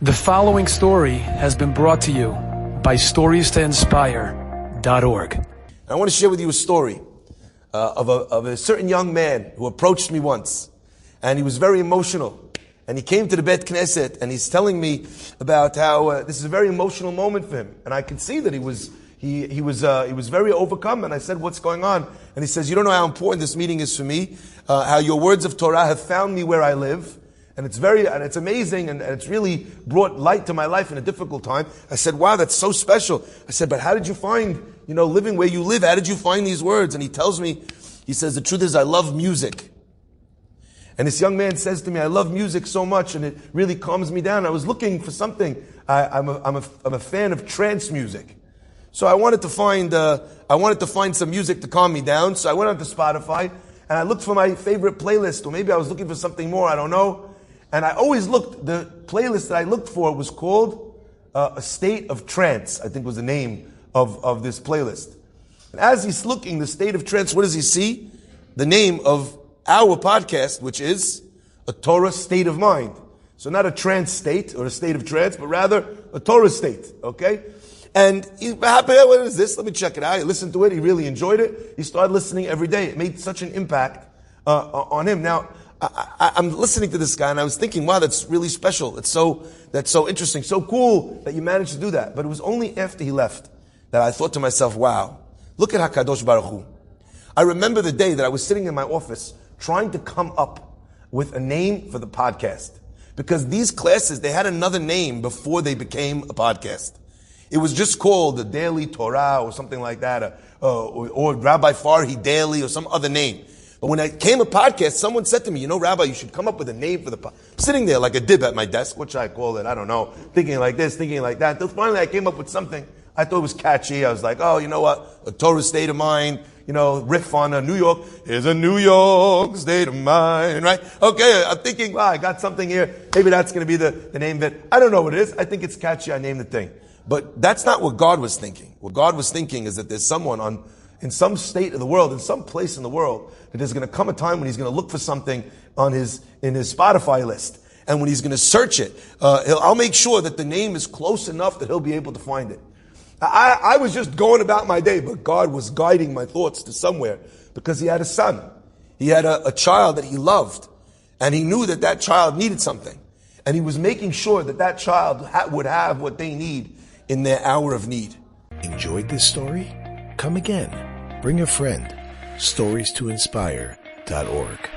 The following story has been brought to you by StoriesToInspire.org. I want to share with you a story of a certain young man who approached me once, and he was very emotional. And he came to the Bet Knesset, and he's telling me about how this is a very emotional moment for him. And I could see that he was very overcome. And I said, "What's going on?" And he says, "You don't know how important this meeting is for me. How your words of Torah have found me where I live." And it's amazing, and it's really brought light to my life in a difficult time. I said, "Wow, that's so special." I said, "But how did you find, living where you live, how did you find these words?" And he tells me, he says, "The truth is I love music." And this young man says to me, "I love music so much, and it really calms me down." I was looking for something. I'm a fan of trance music. So I wanted to find some music to calm me down. So I went onto Spotify, and I looked for my favorite playlist, or maybe I was looking for something more, I don't know. And I always looked, the playlist that I looked for was called A State of Trance, I think was the name of this playlist. And as he's looking, the State of Trance, what does he see? The name of our podcast, which is A Torah State of Mind. So not a trance state or a state of trance, but rather a Torah state, okay? And he's happy, what is this? Let me check it out. He listened to it, he really enjoyed it. He started listening every day. It made such an impact on him. Now, I'm listening to this guy and I was thinking, wow, that's really special. That's so interesting, so cool that you managed to do that. But it was only after he left that I thought to myself, wow, look at HaKadosh Baruch Hu. I remember the day that I was sitting in my office trying to come up with a name for the podcast. Because these classes, they had another name before they became a podcast. It was just called the Daily Torah or something like that, or Rabbi Farhi Daily or some other name. But when I came a podcast, someone said to me, Rabbi, you should come up with a name for the podcast. I'm sitting there like a dib at my desk, what should I call it? I don't know. Thinking like this, thinking like that. Till finally I came up with something. I thought it was catchy. I was like, oh, you know what? A Torah State of Mind, riff on New York. Here's a New York state of mind, right? Okay, I'm thinking, wow, I got something here. Maybe that's going to be the name of it. I don't know what it is. I think it's catchy. I named the thing. But that's not what God was thinking. What God was thinking is that there's someone in some state of the world, in some place in the world, that there's going to come a time when he's going to look for something in his Spotify list. And when he's going to search it, I'll make sure that the name is close enough that he'll be able to find it. I was just going about my day, but God was guiding my thoughts to somewhere because he had a son. He had a child that he loved. And he knew that child needed something. And he was making sure that child would have what they need in their hour of need. Enjoyed this story? Come again. Bring a friend. StoriesToInspire.org